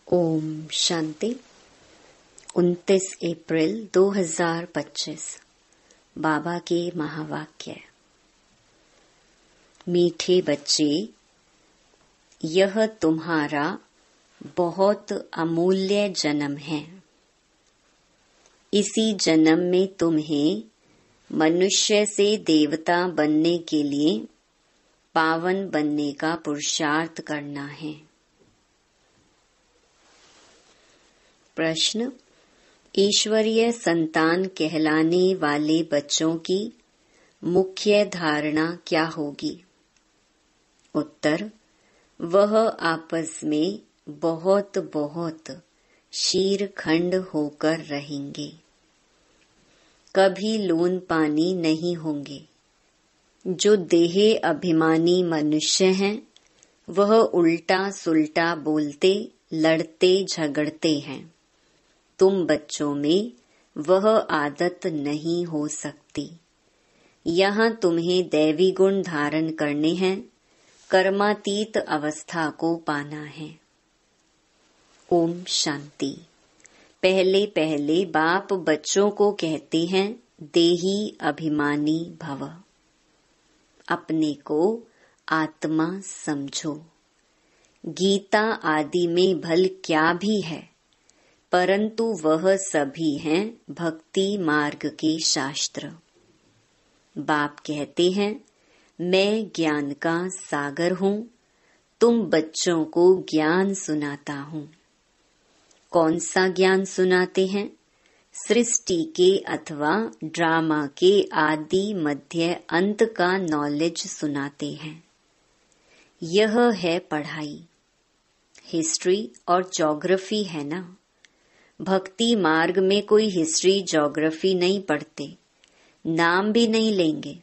ओम शांति। 29 अप्रैल 2025 बाबा के महावाक्य। मीठे बच्चे, यह तुम्हारा बहुत अमूल्य जन्म है। इसी जन्म में तुम्हें मनुष्य से देवता बनने के लिए पावन बनने का पुरुषार्थ करना है। प्रश्न: ईश्वरीय संतान कहलाने वाले बच्चों की मुख्य धारणा क्या होगी? उत्तर: वह आपस में बहुत बहुत शीरखंड होकर रहेंगे, कभी लोन पानी नहीं होंगे। जो देह अभिमानी मनुष्य हैं, वह उल्टा सुल्टा बोलते, लड़ते झगड़ते हैं। तुम बच्चों में वह आदत नहीं हो सकती। यहाँ तुम्हें दैवी गुण धारण करने हैं, कर्मातीत अवस्था को पाना है। ओम शांति। पहले पहले बाप बच्चों को कहते हैं, देही अभिमानी भव। अपने को आत्मा समझो। गीता आदि में भल क्या भी है, परंतु वह सभी हैं भक्ति मार्ग के शास्त्र। बाप कहते हैं, मैं ज्ञान का सागर हूँ, तुम बच्चों को ज्ञान सुनाता हूँ। कौन सा ज्ञान सुनाते हैं? सृष्टि के अथवा ड्रामा के आदि मध्य अंत का नॉलेज सुनाते हैं। यह है पढ़ाई। हिस्ट्री और ज्योग्राफी है ना। भक्ति मार्ग में कोई हिस्ट्री ज्योग्राफी नहीं पढ़ते, नाम भी नहीं लेंगे।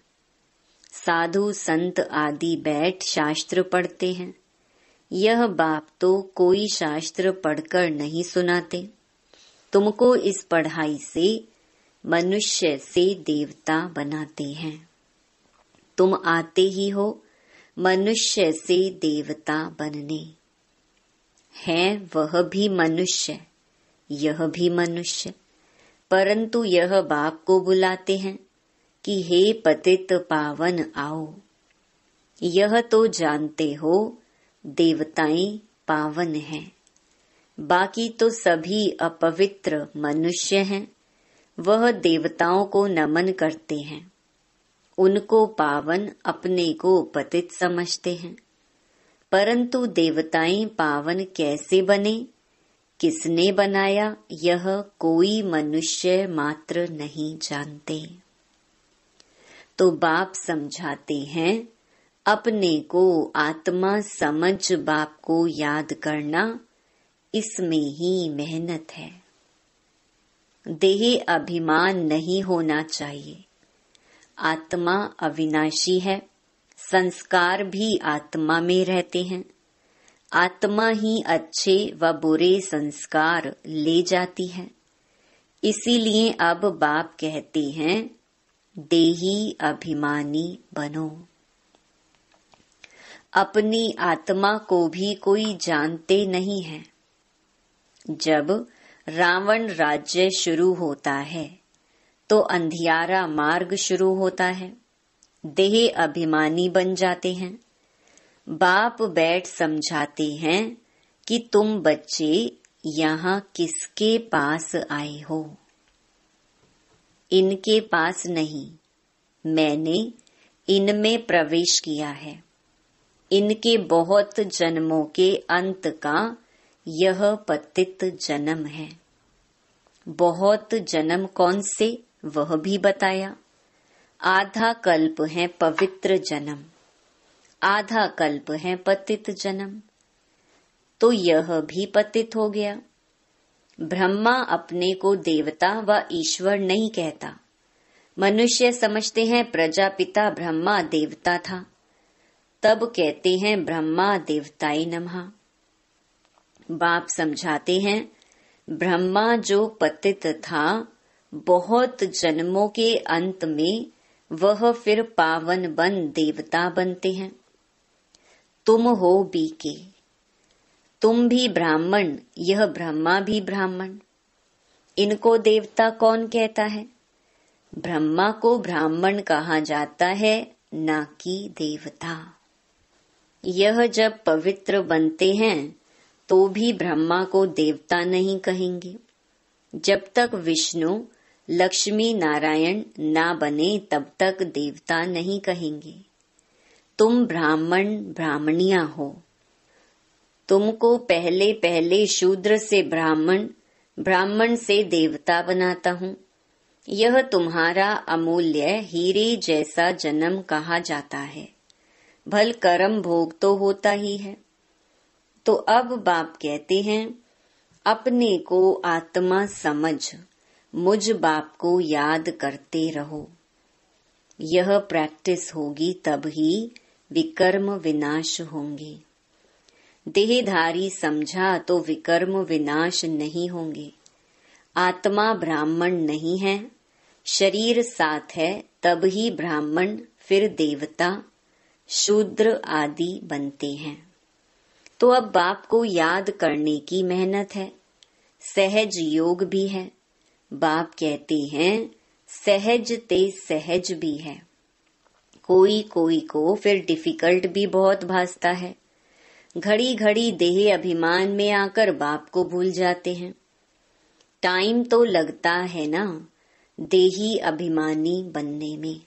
साधु संत आदि बैठ शास्त्र पढ़ते हैं। यह बाप तो कोई शास्त्र पढ़कर नहीं सुनाते। तुमको इस पढ़ाई से मनुष्य से देवता बनाते हैं। तुम आते ही हो मनुष्य से देवता बनने। है वह भी मनुष्य, यह भी मनुष्य, परंतु यह बाप को बुलाते हैं कि हे पतित पावन आओ। यह तो जानते हो देवताएं पावन हैं, बाकी तो सभी अपवित्र मनुष्य हैं। वह देवताओं को नमन करते हैं, उनको पावन, अपने को पतित समझते हैं। परंतु देवताएं पावन कैसे बने, किसने बनाया, यह कोई मनुष्य मात्र नहीं जानते। तो बाप समझाते हैं, अपने को आत्मा समझ बाप को याद करना, इसमें ही मेहनत है। देह अभिमान नहीं होना चाहिए। आत्मा अविनाशी है, संस्कार भी आत्मा में रहते हैं। आत्मा ही अच्छे व बुरे संस्कार ले जाती है। इसीलिए अब बाप कहते हैं, देही अभिमानी बनो। अपनी आत्मा को भी कोई जानते नहीं है। जब रावण राज्य शुरू होता है तो अंधियारा मार्ग शुरू होता है। देह अभिमानी बन जाते हैं। बाप बैठ समझाते हैं कि तुम बच्चे यहाँ किसके पास आए हो? इनके पास नहीं, मैंने इनमें प्रवेश किया है। इनके बहुत जन्मों के अंत का यह पतित जन्म है। बहुत जन्म कौन से, वह भी बताया। आधा कल्प है पवित्र जन्म, आधा कल्प है पतित जन्म। तो यह भी पतित हो गया। ब्रह्मा अपने को देवता व ईश्वर नहीं कहता। मनुष्य समझते हैं प्रजापिता ब्रह्मा देवता था, तब कहते हैं ब्रह्मा देवताय नमः। बाप समझाते हैं, ब्रह्मा जो पतित था, बहुत जन्मों के अंत में वह फिर पावन बन देवता बनते हैं। तुम हो बीके, तुम भी ब्राह्मण, यह ब्रह्मा भी ब्राह्मण। इनको देवता कौन कहता है? ब्रह्मा को ब्राह्मण कहा जाता है, ना कि देवता। यह जब पवित्र बनते हैं तो भी ब्रह्मा को देवता नहीं कहेंगे। जब तक विष्णु लक्ष्मी नारायण ना बने तब तक देवता नहीं कहेंगे। तुम ब्राह्मण ब्राह्मणियां हो। तुमको पहले पहले शूद्र से ब्राह्मण, ब्राह्मण से देवता बनाता हूँ। यह तुम्हारा अमूल्य हीरे जैसा जन्म कहा जाता है। भल कर्म भोग तो होता ही है। तो अब बाप कहते हैं, अपने को आत्मा समझ मुझ बाप को याद करते रहो। यह प्रैक्टिस होगी तब ही विकर्म विनाश होंगे। देहधारी समझा तो विकर्म विनाश नहीं होंगे। आत्मा ब्राह्मण नहीं है, शरीर साथ है, तब ही ब्राह्मण फिर देवता शूद्र आदि बनते हैं। तो अब बाप को याद करने की मेहनत है। सहज योग भी है। बाप कहते हैं सहज ते सहज भी है। कोई कोई को फिर डिफिकल्ट भी बहुत भासता है। घड़ी घड़ी देह अभिमान में आकर बाप को भूल जाते हैं। टाइम तो लगता है ना देही अभिमानी बनने में।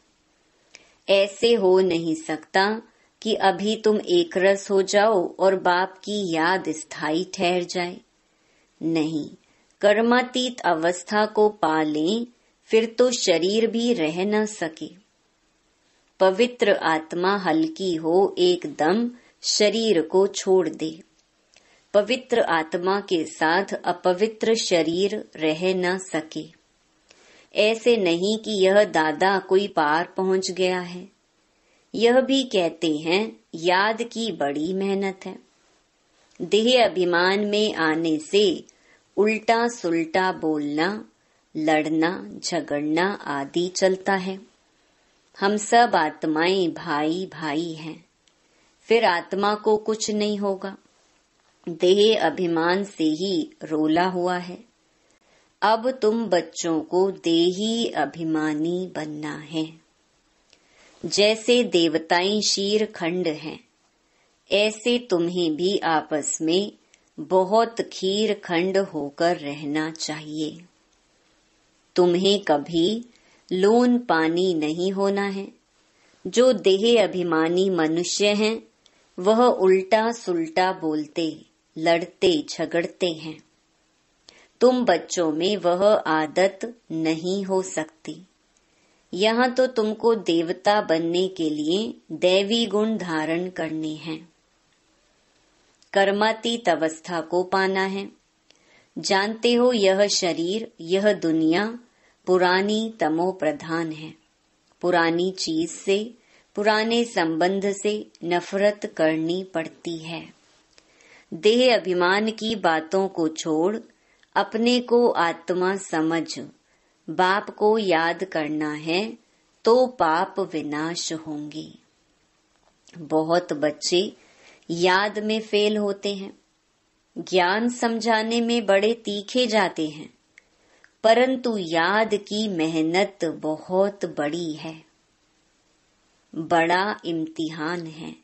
ऐसे हो नहीं सकता कि अभी तुम एक रस हो जाओ और बाप की याद स्थायी ठहर जाए। नहीं, कर्मातीत अवस्था को पा लें फिर तो शरीर भी रह न सके। पवित्र आत्मा हल्की हो एकदम शरीर को छोड़ दे। पवित्र आत्मा के साथ अपवित्र शरीर रह न सके। ऐसे नहीं कि यह दादा कोई पार पहुंच गया है। यह भी कहते हैं याद की बड़ी मेहनत है। देह अभिमान में आने से उल्टा सुल्टा बोलना, लड़ना, झगड़ना आदि चलता है। हम सब आत्माएं भाई भाई हैं। फिर आत्मा को कुछ नहीं होगा। देह अभिमान से ही रोला हुआ है। अब तुम बच्चों को देही अभिमानी बनना है। जैसे देवताएं शीर खंड हैं, ऐसे तुम्हें भी आपस में बहुत खीर खंड होकर रहना चाहिए। तुम्हें कभी लोन पानी नहीं होना है। जो देह अभिमानी मनुष्य हैं वह उल्टा सुल्टा बोलते, लड़ते झगड़ते हैं। तुम बच्चों में वह आदत नहीं हो सकती। यहाँ तो तुमको देवता बनने के लिए दैवी गुण धारण करने हैं। कर्मातीत अवस्था को पाना है। जानते हो यह शरीर, यह दुनिया पुरानी तमो प्रधान है। पुरानी चीज से, पुराने संबंध से नफरत करनी पड़ती है। देह अभिमान की बातों को छोड़ अपने को आत्मा समझ बाप को याद करना है तो पाप विनाश होंगे। बहुत बच्चे याद में फेल होते हैं। ज्ञान समझाने में बड़े तीखे जाते हैं, परंतु याद की मेहनत बहुत बड़ी है। बड़ा इम्तिहान है।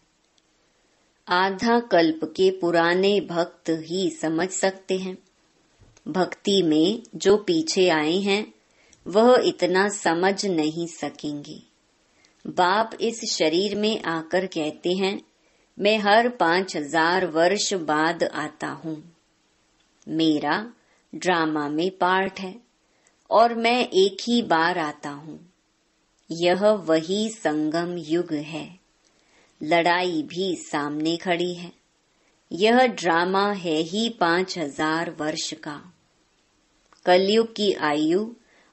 आधा कल्प के पुराने भक्त ही समझ सकते हैं। भक्ति में जो पीछे आए हैं वह इतना समझ नहीं सकेंगे। बाप इस शरीर में आकर कहते हैं, मैं हर 5000 वर्ष बाद आता हूँ। मेरा ड्रामा में पार्ट है और मैं एक ही बार आता हूँ। यह वही संगम युग है। लड़ाई भी सामने खड़ी है। यह ड्रामा है ही 5000 वर्ष का। कलयुग की आयु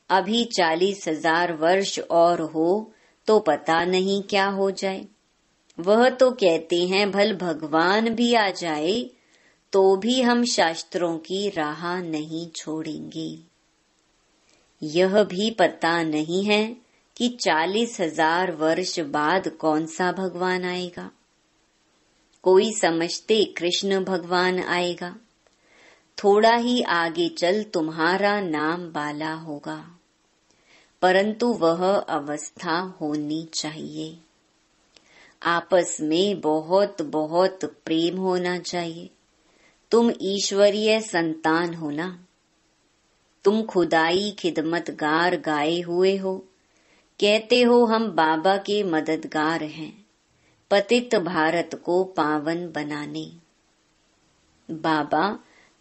अभी 40,000 वर्ष और हो तो पता नहीं क्या हो जाए। वह तो कहते हैं भल भगवान भी आ जाए तो भी हम शास्त्रों की राह नहीं छोड़ेंगे। यह भी पता नहीं है कि 40,000 वर्ष बाद कौन सा भगवान आएगा। कोई समझते कृष्ण भगवान आएगा, थोड़ा ही आगे चल तुम्हारा नाम बाला होगा, परंतु वह अवस्था होनी चाहिए। आपस में बहुत बहुत प्रेम होना चाहिए। तुम ईश्वरीय संतान हो ना, तुम खुदाई खिदमतगार गाए हुए हो, कहते हो हम बाबा के मददगार हैं, पतित भारत को पावन बनाने। बाबा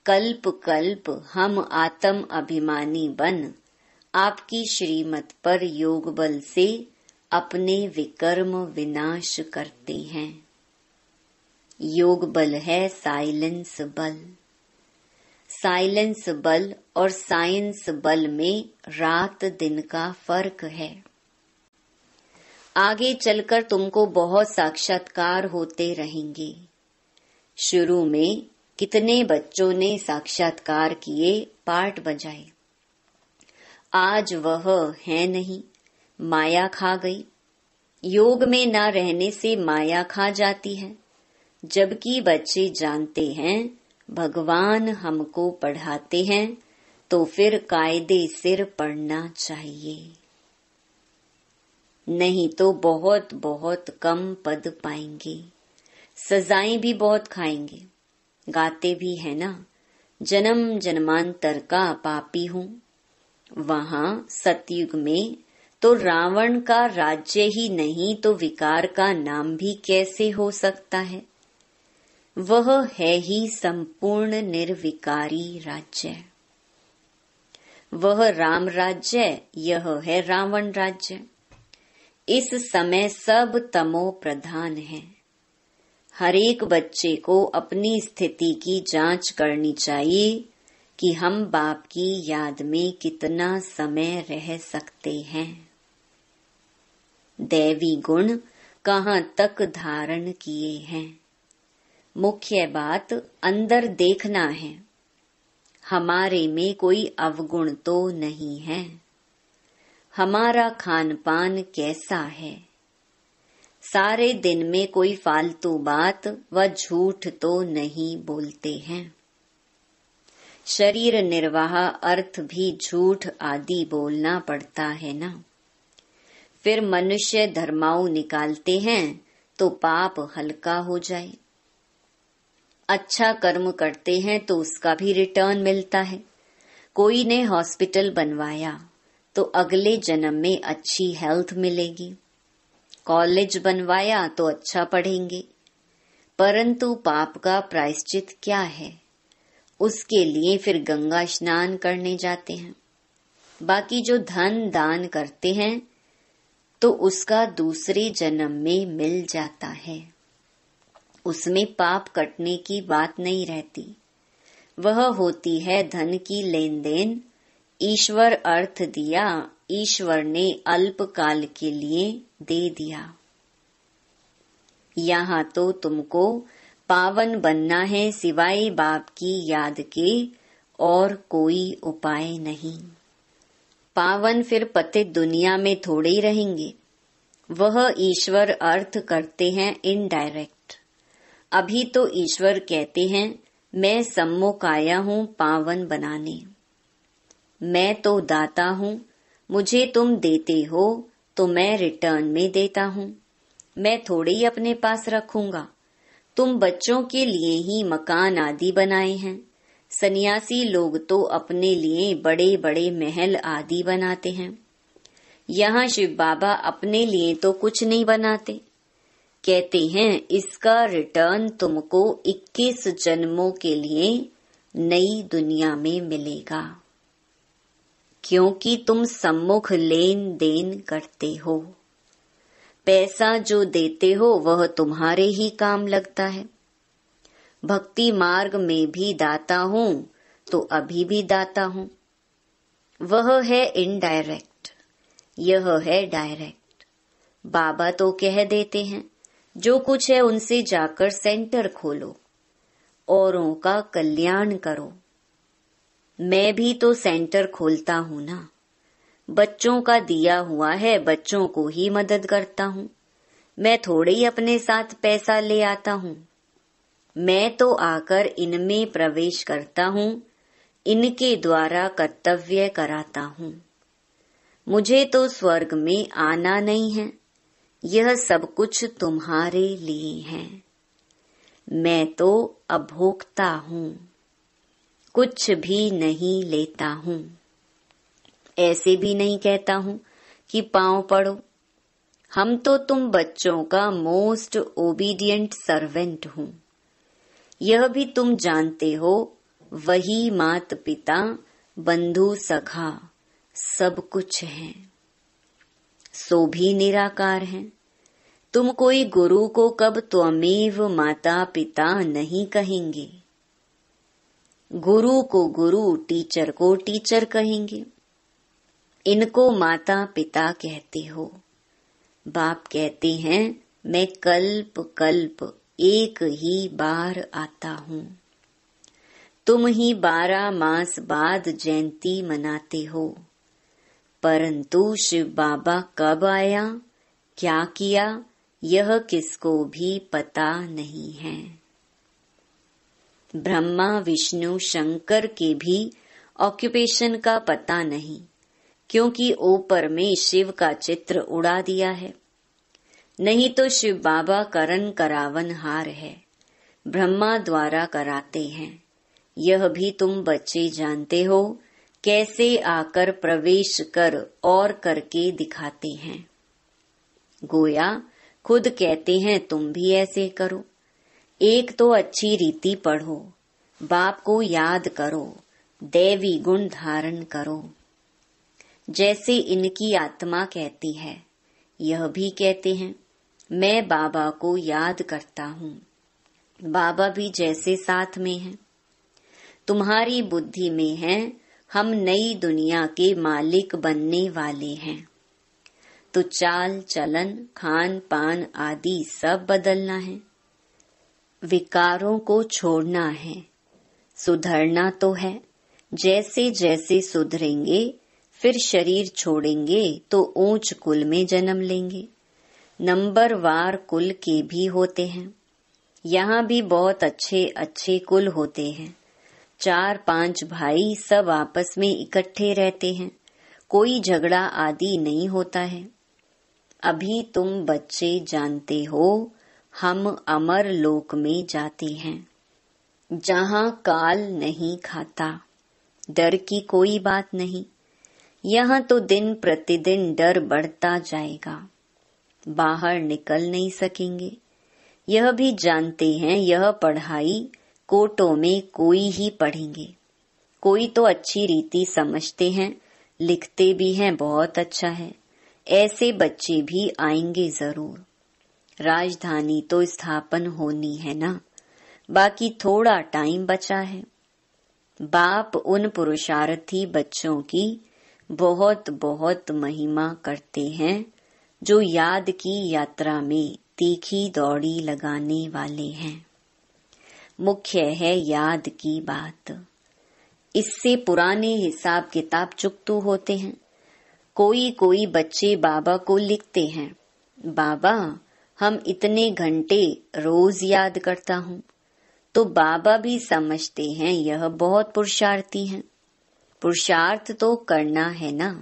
कल्प कल्प हम आत्म अभिमानी बन आपकी श्रीमत पर योग बल से अपने विकर्म विनाश करते हैं। योग बल है साइलेंस बल। साइलेंस बल और साइंस बल में रात दिन का फर्क है। आगे चलकर तुमको बहुत साक्षात्कार होते रहेंगे। शुरू में कितने बच्चों ने साक्षात्कार किए, पाठ बजाए, आज वह है नहीं, माया खा गई। योग में न रहने से माया खा जाती है, जबकि बच्चे जानते हैं भगवान हमको पढ़ाते हैं, तो फिर कायदे सिर पढ़ना चाहिए, नहीं तो बहुत बहुत कम पद पाएंगे, सजाएं भी बहुत खाएंगे। गाते भी है ना, जन्म जन्मांतर का पापी हूँ। वहां सतयुग में तो रावण का राज्य ही नहीं तो विकार का नाम भी कैसे हो सकता है। वह है ही संपूर्ण निर्विकारी राज्य। वह राम राज्य, यह है रावण राज्य। इस समय सब तमो प्रधान है। हरेक बच्चे को अपनी स्थिति की जांच करनी चाहिए कि हम बाप की याद में कितना समय रह सकते हैं। दैवी गुण कहाँ तक धारण किए हैं। मुख्य बात अंदर देखना है, हमारे में कोई अवगुण तो नहीं है। हमारा खान पान कैसा है। सारे दिन में कोई फालतू बात व झूठ तो नहीं बोलते हैं। शरीर निर्वाह अर्थ भी झूठ आदि बोलना पड़ता है ना। फिर मनुष्य धर्माऊ निकालते हैं तो पाप हल्का हो जाए। अच्छा कर्म करते हैं तो उसका भी रिटर्न मिलता है। कोई ने हॉस्पिटल बनवाया तो अगले जन्म में अच्छी हेल्थ मिलेगी। कॉलेज बनवाया तो अच्छा पढ़ेंगे, परंतु पाप का प्रायश्चित क्या है। उसके लिए फिर गंगा स्नान करने जाते हैं। बाकी जो धन दान करते हैं तो उसका दूसरे जन्म में मिल जाता है। उसमें पाप कटने की बात नहीं रहती। वह होती है धन की लेन देन। ईश्वर अर्थ दिया, ईश्वर ने अल्प काल के लिए दे दिया। यहाँ तो तुमको पावन बनना है, सिवाय बाप की याद के और कोई उपाय नहीं। पावन फिर पतित दुनिया में थोड़े ही रहेंगे। वह ईश्वर अर्थ करते हैं इनडायरेक्ट। अभी तो ईश्वर कहते हैं मैं सम्मुख आया हूँ पावन बनाने। मैं तो दाता हूँ, मुझे तुम देते हो तो मैं रिटर्न में देता हूँ। मैं थोड़े ही अपने पास रखूंगा। तुम बच्चों के लिए ही मकान आदि बनाए हैं। सन्यासी लोग तो अपने लिए बड़े बड़े महल आदि बनाते हैं। यहाँ शिव बाबा अपने लिए तो कुछ नहीं बनाते। कहते हैं इसका रिटर्न तुमको 21 जन्मों के लिए नई दुनिया में मिलेगा, क्योंकि तुम सम्मुख लेन देन करते हो। पैसा जो देते हो वह तुम्हारे ही काम लगता है। भक्ति मार्ग में भी दाता हूँ तो अभी भी दाता हूँ। वह है इनडायरेक्ट, यह है डायरेक्ट। बाबा तो कह देते हैं जो कुछ है उनसे जाकर सेंटर खोलो, औरों का कल्याण करो। मैं भी तो सेंटर खोलता हूँ ना। बच्चों का दिया हुआ है, बच्चों को ही मदद करता हूँ। मैं थोड़े ही अपने साथ पैसा ले आता हूँ। मैं तो आकर इनमें प्रवेश करता हूँ, इनके द्वारा कर्तव्य कराता हूँ। मुझे तो स्वर्ग में आना नहीं है, यह सब कुछ तुम्हारे लिए है। मैं तो अभोक्ता हूँ, कुछ भी नहीं लेता हूँ। ऐसे भी नहीं कहता हूँ कि पांव पड़ो। हम तो तुम बच्चों का मोस्ट ओबीडियंट सर्वेंट हूँ। यह भी तुम जानते हो, वही मात पिता बंधु सखा सब कुछ है, सो भी निराकार है। तुम कोई गुरु को कब त्वमेव माता पिता नहीं कहेंगे। गुरु को गुरु, टीचर को टीचर कहेंगे। इनको माता पिता कहते हो। बाप कहते हैं, मैं कल्प कल्प एक ही बार आता हूँ। तुम ही 12 मास बाद जयंती मनाते हो, परंतु शिव बाबा कब आया, क्या किया, यह किसको भी पता नहीं है। ब्रह्मा विष्णु शंकर के भी ऑक्यूपेशन का पता नहीं, क्योंकि ऊपर में शिव का चित्र उड़ा दिया है। नहीं तो शिव बाबा करन करावन हार है, ब्रह्मा द्वारा कराते हैं। यह भी तुम बच्चे जानते हो, कैसे आकर प्रवेश कर और करके दिखाते हैं। गोया खुद कहते हैं तुम भी ऐसे करो। एक तो अच्छी रीति पढ़ो, बाप को याद करो, दैवी गुण धारण करो। जैसे इनकी आत्मा कहती है, यह भी कहते हैं, मैं बाबा को याद करता हूँ। बाबा भी जैसे साथ में हैं। तुम्हारी बुद्धि में है, हम नई दुनिया के मालिक बनने वाले हैं, तो चाल चलन खान पान आदि सब बदलना है। विकारों को छोड़ना है, सुधरना तो है। जैसे जैसे सुधरेंगे, फिर शरीर छोड़ेंगे तो ऊंच कुल में जन्म लेंगे। नंबरवार कुल के भी होते हैं। यहाँ भी बहुत अच्छे अच्छे कुल होते हैं। 4-5 भाई सब आपस में इकट्ठे रहते हैं, कोई झगड़ा आदि नहीं होता है। अभी तुम बच्चे जानते हो, हम अमर लोक में जाते हैं, जहाँ काल नहीं खाता। डर की कोई बात नहीं। यहाँ तो दिन प्रतिदिन डर बढ़ता जाएगा, बाहर निकल नहीं सकेंगे। यह भी जानते हैं, यह पढ़ाई कोटों में कोई ही पढ़ेंगे। कोई तो अच्छी रीति समझते हैं, लिखते भी हैं, बहुत अच्छा है। ऐसे बच्चे भी आएंगे जरूर। राजधानी तो स्थापन होनी है ना, बाकी थोड़ा टाइम बचा है। बाप उन पुरुषार्थी बच्चों की बहुत बहुत महिमा करते हैं, जो याद की यात्रा में तीखी दौड़ी लगाने वाले हैं। मुख्य है याद की बात। इससे पुराने हिसाब किताब चुकतू होते हैं। कोई कोई बच्चे बाबा को लिखते हैं, बाबा हम इतने घंटे रोज याद करता हूँ। तो बाबा भी समझते हैं यह बहुत पुरुषार्थी हैं। पुरुषार्थ तो करना है ना।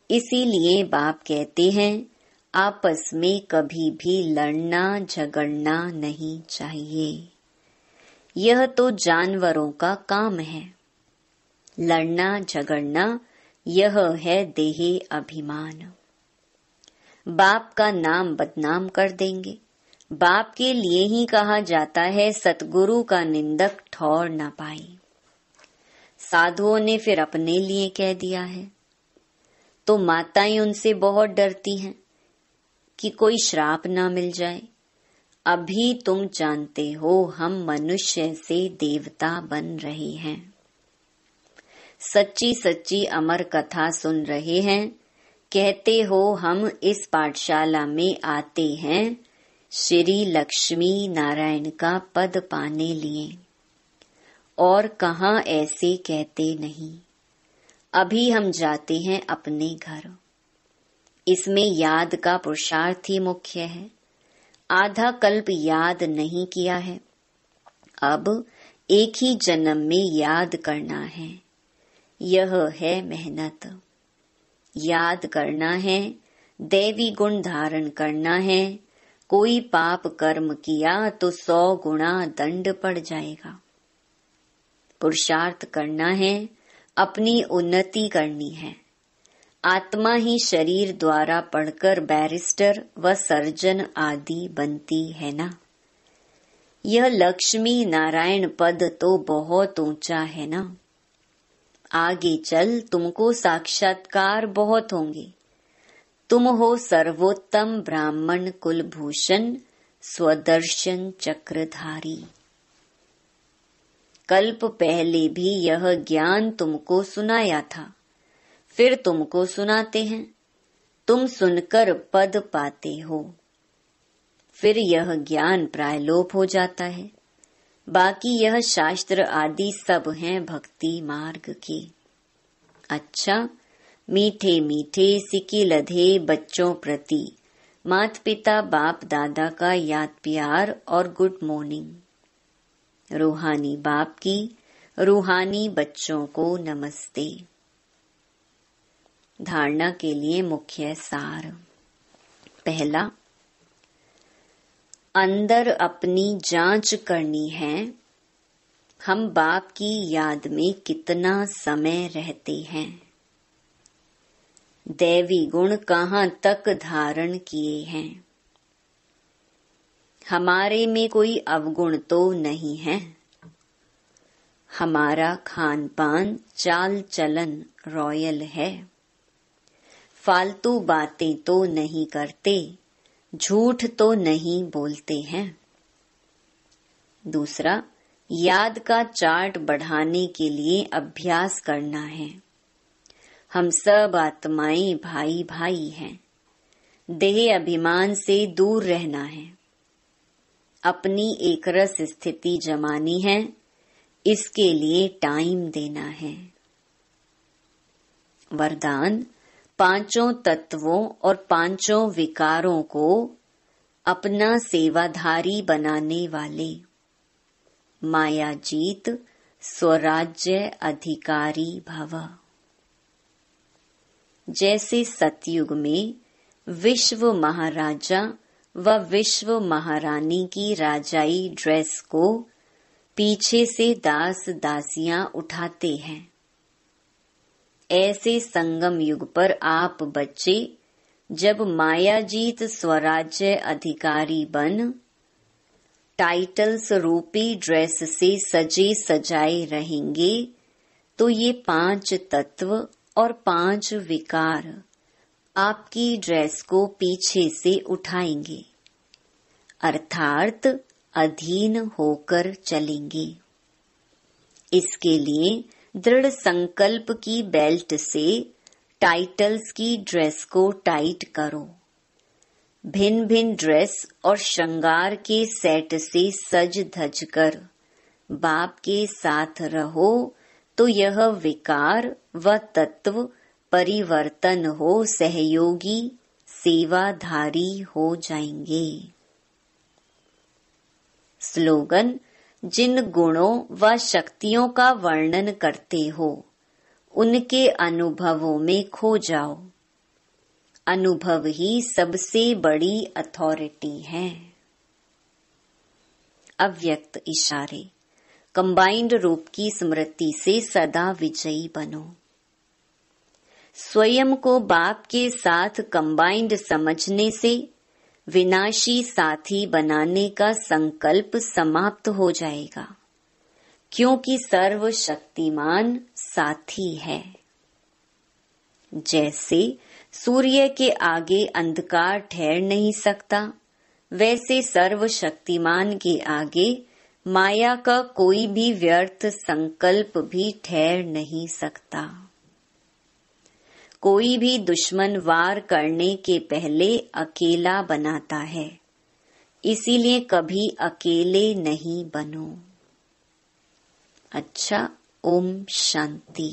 इसीलिए बाप कहते हैं, आपस में कभी भी लड़ना झगड़ना नहीं चाहिए। यह तो जानवरों का काम है। लड़ना झगड़ना यह है देहे अभिमान। बाप का नाम बदनाम कर देंगे। बाप के लिए ही कहा जाता है, सतगुरु का निंदक ठौर न पाए। साधुओं ने फिर अपने लिए कह दिया है। तो माताएं उनसे बहुत डरती हैं कि कोई श्राप ना मिल जाए। अभी तुम जानते हो, हम मनुष्य से देवता बन रहे हैं। सच्ची सच्ची अमर कथा सुन रहे हैं। कहते हो हम इस पाठशाला में आते हैं श्री लक्ष्मी नारायण का पद पाने लिए, और कहाँ ऐसे कहते नहीं। अभी हम जाते हैं अपने घर। इसमें याद का पुरुषार्थ ही मुख्य है। आधा कल्प याद नहीं किया है, अब एक ही जन्म में याद करना है। यह है मेहनत। याद करना है, दैवी गुण धारण करना है। कोई पाप कर्म किया तो 100 गुना दंड पड़ जाएगा। पुरुषार्थ करना है, अपनी उन्नति करनी है। आत्मा ही शरीर द्वारा पढ़कर बैरिस्टर व सर्जन आदि बनती है ना। यह लक्ष्मी नारायण पद तो बहुत ऊंचा है ना। आगे चल तुमको साक्षात्कार बहुत होंगे। तुम हो सर्वोत्तम ब्राह्मण कुलभूषण स्वदर्शन चक्रधारी। कल्प पहले भी यह ज्ञान तुमको सुनाया था, फिर तुमको सुनाते हैं। तुम सुनकर पद पाते हो, फिर यह ज्ञान प्रायलोप हो जाता है। बाकी यह शास्त्र आदि सब हैं भक्ति मार्ग के। अच्छा, मीठे मीठे सिकी लधे बच्चों प्रति माता पिता बाप दादा का याद प्यार और गुड मॉर्निंग। रूहानी बाप की रूहानी बच्चों को नमस्ते। धारणा के लिए मुख्य सार। पहला, अंदर अपनी जांच करनी है। हम बाप की याद में कितना समय रहते हैं। दैवी गुण कहाँ तक धारण किए हैं। हमारे में कोई अवगुण तो नहीं है। हमारा खान पान चाल चलन रॉयल है। फालतू बातें तो नहीं करते, झूठ तो नहीं बोलते हैं। दूसरा, याद का चार्ट बढ़ाने के लिए अभ्यास करना है। हम सब आत्माएं भाई भाई हैं। देह अभिमान से दूर रहना है। अपनी एकरस स्थिति जमानी है, इसके लिए टाइम देना है। वरदान, 5 तत्वों और 5 विकारों को अपना सेवाधारी बनाने वाले। माया जीत स्वराज्य अधिकारी भव। जैसे सतयुग में विश्व महाराजा व विश्व महारानी की राजाई ड्रेस को पीछे से दास दासियां उठाते हैं, ऐसे संगम युग पर आप बच्चे जब मायाजीत स्वराज्य अधिकारी बन टाइटल्स रूपी ड्रेस से सजे सजाए रहेंगे, तो ये 5 तत्व और 5 विकार आपकी ड्रेस को पीछे से उठाएंगे, अर्थात अधीन होकर चलेंगे। इसके लिए दृढ़ संकल्प की बेल्ट से टाइटल्स की ड्रेस को टाइट करो। भिन्न भिन्न ड्रेस और श्रृंगार के सेट से सज धज कर बाप के साथ रहो, तो यह विकार व तत्व परिवर्तन हो सहयोगी सेवाधारी हो जाएंगे। स्लोगन, जिन गुणों व शक्तियों का वर्णन करते हो उनके अनुभवों में खो जाओ। अनुभव ही सबसे बड़ी अथॉरिटी है। अव्यक्त इशारे, कंबाइंड रूप की स्मृति से सदा विजयी बनो। स्वयं को बाप के साथ कंबाइंड समझने से विनाशी साथी बनाने का संकल्प समाप्त हो जाएगा, क्योंकि सर्वशक्तिमान साथी है। जैसे सूर्य के आगे अंधकार ठहर नहीं सकता, वैसे सर्वशक्तिमान के आगे माया का कोई भी व्यर्थ संकल्प भी ठहर नहीं सकता। कोई भी दुश्मन वार करने के पहले अकेला बनाता है, इसीलिए कभी अकेले नहीं बनो। अच्छा, ओम शांति।